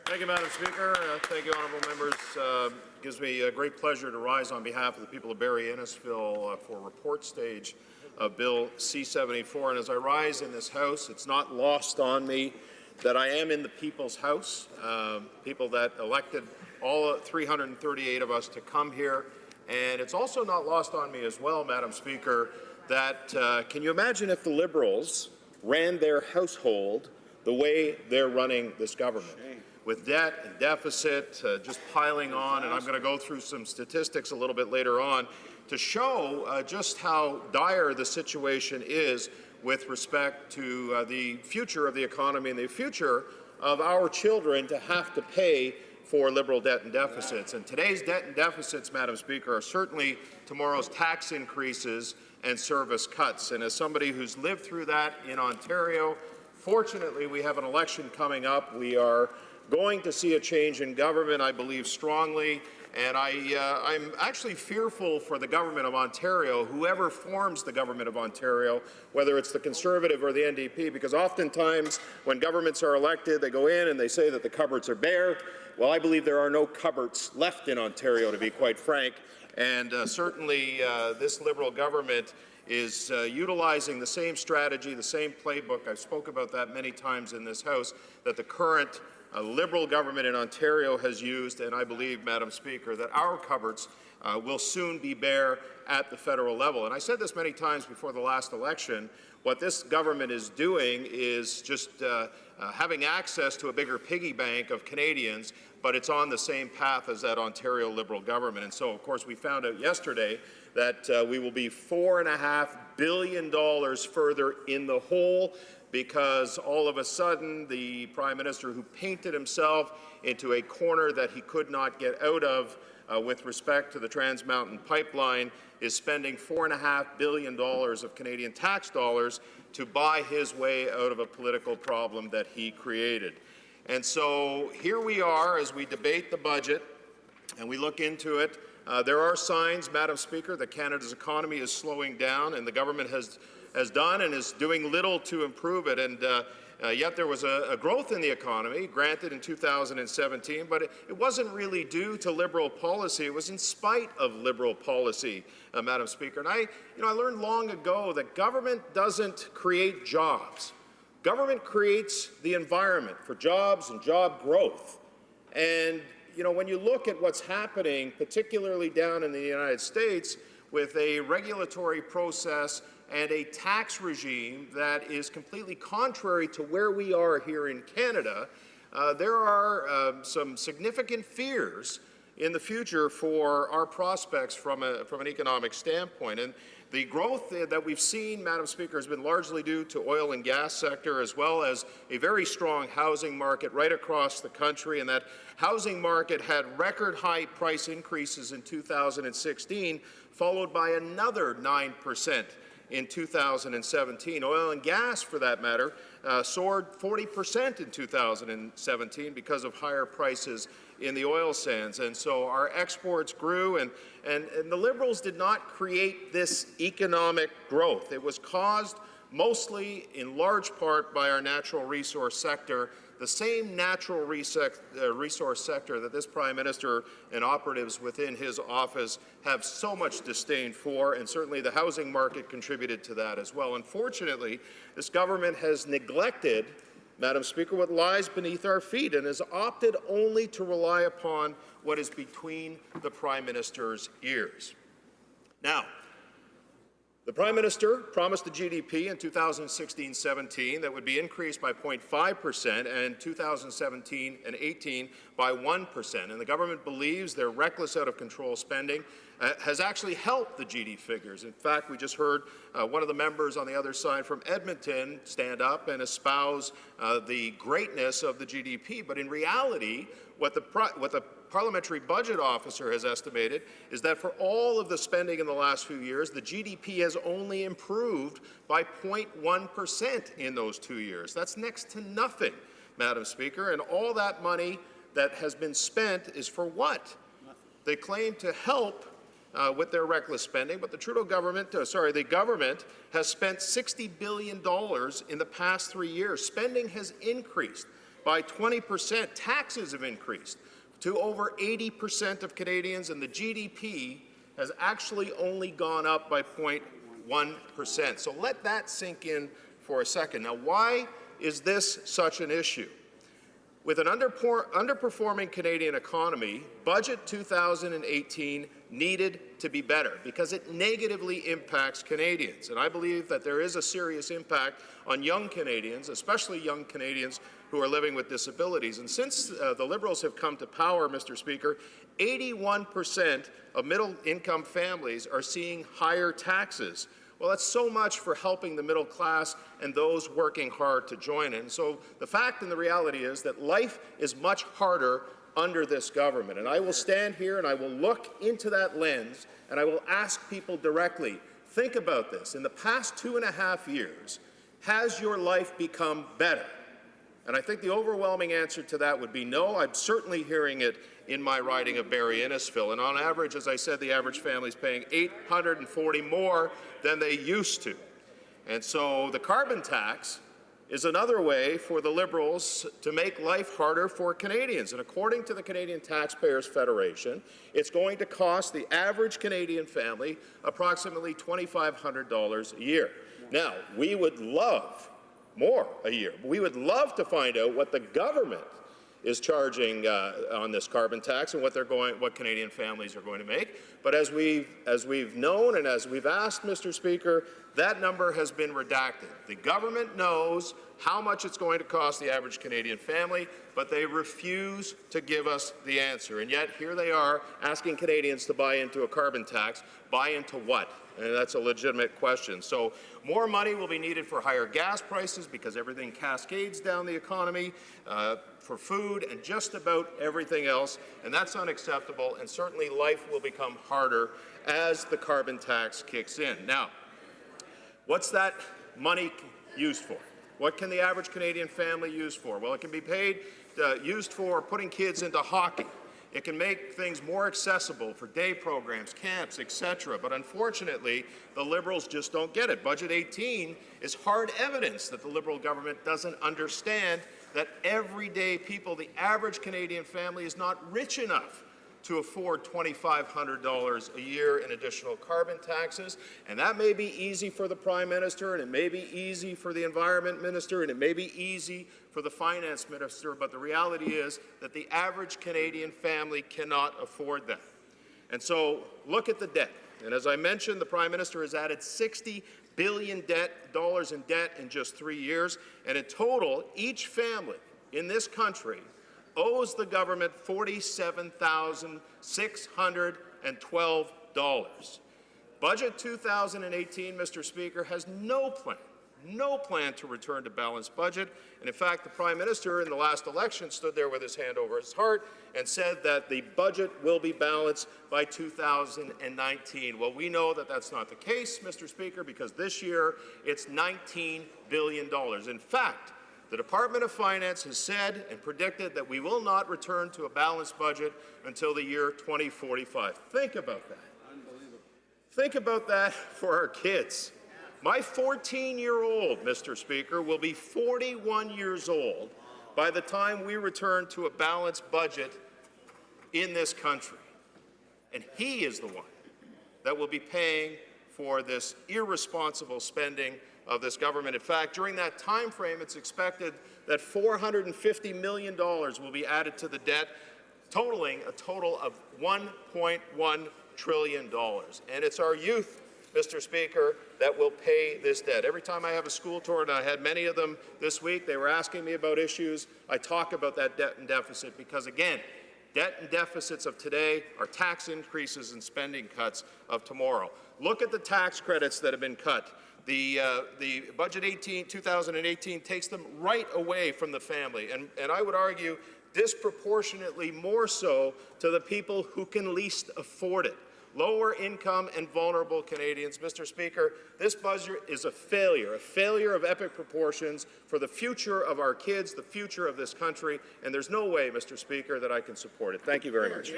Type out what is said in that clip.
Thank you, Madam Speaker. Thank you, honourable members. It gives me a great pleasure to rise on behalf of the people of Barrie Innisfil for report stage of Bill C-74. And as I rise in this House, it's not lost on me that I am in the people's House, people that elected all 338 of us to come here. And it's also not lost on me as well, Madam Speaker, that can you imagine if the Liberals ran their household the way they're running this government? With debt and deficit just piling on, and I'm going to go through some statistics a little bit later on to show just how dire the situation is with respect to the future of the economy and the future of our children to have to pay for Liberal debt and deficits. And today's debt and deficits, Madam Speaker, are certainly tomorrow's tax increases and service cuts. And as somebody who's lived through that in Ontario, fortunately we have an election coming up. We are going to see a change in government, I believe strongly, and I'm actually fearful for the government of Ontario, whoever forms the government of Ontario, whether it's the Conservative or the NDP, because oftentimes when governments are elected, they go in and they say that the cupboards are bare. Well, I believe there are no cupboards left in Ontario, to be quite frank, and certainly this Liberal government is utilizing the same strategy, the same playbook. I've spoken about that many times in this House, that the current Liberal government in Ontario has used, and I believe, Madam Speaker, that our cupboards will soon be bare at the federal level. And I said this many times before the last election. What this government is doing is just having access to a bigger piggy bank of Canadians, but it's on the same path as that Ontario Liberal government. And so, of course, we found out yesterday that we will be $4.5 billion further in the hole, because all of a sudden the Prime Minister, who painted himself into a corner that he could not get out of with respect to the Trans Mountain Pipeline, is spending $4.5 billion of Canadian tax dollars to buy his way out of a political problem that he created. And so here we are as we debate the budget and we look into it. There are signs, Madam Speaker, that Canada's economy is slowing down, and the government has done and is doing little to improve it. And yet there was a growth in the economy, granted in 2017, but it wasn't really due to Liberal policy. It was in spite of Liberal policy, Madam Speaker. And I learned long ago that government doesn't create jobs. Government creates the environment for jobs and job growth. And when you look at what's happening, particularly down in the United States, with a regulatory process and a tax regime that is completely contrary to where we are here in Canada, there are some significant fears in the future for our prospects from an economic standpoint. And the growth that we've seen, Madam Speaker, has been largely due to oil and gas sector, as well as a very strong housing market right across the country. And that housing market had record high price increases in 2016, followed by another 9% in 2017. Oil and gas, for that matter, soared 40% in 2017 because of higher prices in the oil sands. And so our exports grew, and the Liberals did not create this economic growth. It was caused mostly in large part by our natural resource sector, the same natural resource sector that this Prime Minister and operatives within his office have so much disdain for, and certainly the housing market contributed to that as well. Unfortunately, this government has neglected, Madam Speaker, what lies beneath our feet, and has opted only to rely upon what is between the Prime Minister's ears. Now, the Prime Minister promised the GDP in 2016-17 that would be increased by 0.5%, and 2017 and 18 by 1%. And the government believes their reckless, out-of-control spending has actually helped the GDP figures. In fact, we just heard one of the members on the other side from Edmonton stand up and espouse the greatness of the GDP. But in reality, what the Parliamentary Budget Officer has estimated is that for all of the spending in the last few years, the GDP has only improved by 0.1% in those 2 years. That's next to nothing, Madam Speaker, and all that money that has been spent is for what? They claim to help with their reckless spending, but the Trudeau government, the government has spent $60 billion in the past 3 years. Spending has increased by 20%. Taxes have increased to over 80% of Canadians, and the GDP has actually only gone up by 0.1%. So let that sink in for a second. Now, why is this such an issue? With an underperforming Canadian economy, Budget 2018 needed to be better because it negatively impacts Canadians. And I believe that there is a serious impact on young Canadians, especially young Canadians who are living with disabilities. And since the Liberals have come to power, Mr. Speaker, 81% of middle-income families are seeing higher taxes. Well, that's so much for helping the middle class and those working hard to join in. So the fact and the reality is that life is much harder under this government. And I will stand here and I will look into that lens and I will ask people directly, think about this. In the past 2.5 years, has your life become better? And I think the overwhelming answer to that would be no. I'm certainly hearing it in my riding of Barrie-Innisfil. And on average, as I said, the average family is paying $840 more than they used to. And so the carbon tax is another way for the Liberals to make life harder for Canadians. And according to the Canadian Taxpayers Federation, it's going to cost the average Canadian family approximately $2,500 a year. Now, we would love more a year. We would love to find out what the government is charging on this carbon tax and what Canadian families are going to make. But as we've known and as we've asked, Mr. Speaker, that number has been redacted. The government knows how much it's going to cost the average Canadian family, but they refuse to give us the answer. And yet here they are asking Canadians to buy into a carbon tax. Buy into what? And that's a legitimate question. So more money will be needed for higher gas prices because everything cascades down the economy, for food and just about everything else, and that's unacceptable, and certainly life will become harder as the carbon tax kicks in. Now, what's that money used for? What can the average Canadian family use for? Well, it can be used for putting kids into hockey. It can make things more accessible for day programs, camps, etc. But unfortunately, the Liberals just don't get it. Budget 18 is hard evidence that the Liberal government doesn't understand that everyday people, the average Canadian family, is not rich enough to afford $2,500 a year in additional carbon taxes. And that may be easy for the Prime Minister, and it may be easy for the Environment Minister, and it may be easy for the Finance Minister, but the reality is that the average Canadian family cannot afford that. And so look at the debt. And as I mentioned, the Prime Minister has added $60 billion in debt in just 3 years. And in total, each family in this country owes the government $47,612. Budget 2018, Mr. Speaker, has no plan to return to balanced budget. And in fact, the Prime Minister in the last election stood there with his hand over his heart and said that the budget will be balanced by 2019. Well, we know that that's not the case, Mr. Speaker, because this year it's $19 billion. In fact, the Department of Finance has said and predicted that we will not return to a balanced budget until the year 2045. Think about that. Unbelievable. Think about that for our kids. My 14-year-old, Mr. Speaker, will be 41 years old by the time we return to a balanced budget in this country. And he is the one that will be paying for this irresponsible spending of this government. In fact, during that time frame, it's expected that $450 million will be added to the debt, totaling a total of $1.1 trillion. And it's our youth, Mr. Speaker, that will pay this debt. Every time I have a school tour, and I had many of them this week, they were asking me about issues. I talk about that debt and deficit because, again, debt and deficits of today are tax increases and spending cuts of tomorrow. Look at the tax credits that have been cut. The Budget 2018 takes them right away from the family, and I would argue disproportionately more so to the people who can least afford it. Lower income and vulnerable Canadians. Mr. Speaker, this budget is a failure of epic proportions for the future of our kids, the future of this country, and there's no way, Mr. Speaker, that I can support it. Thank you very much.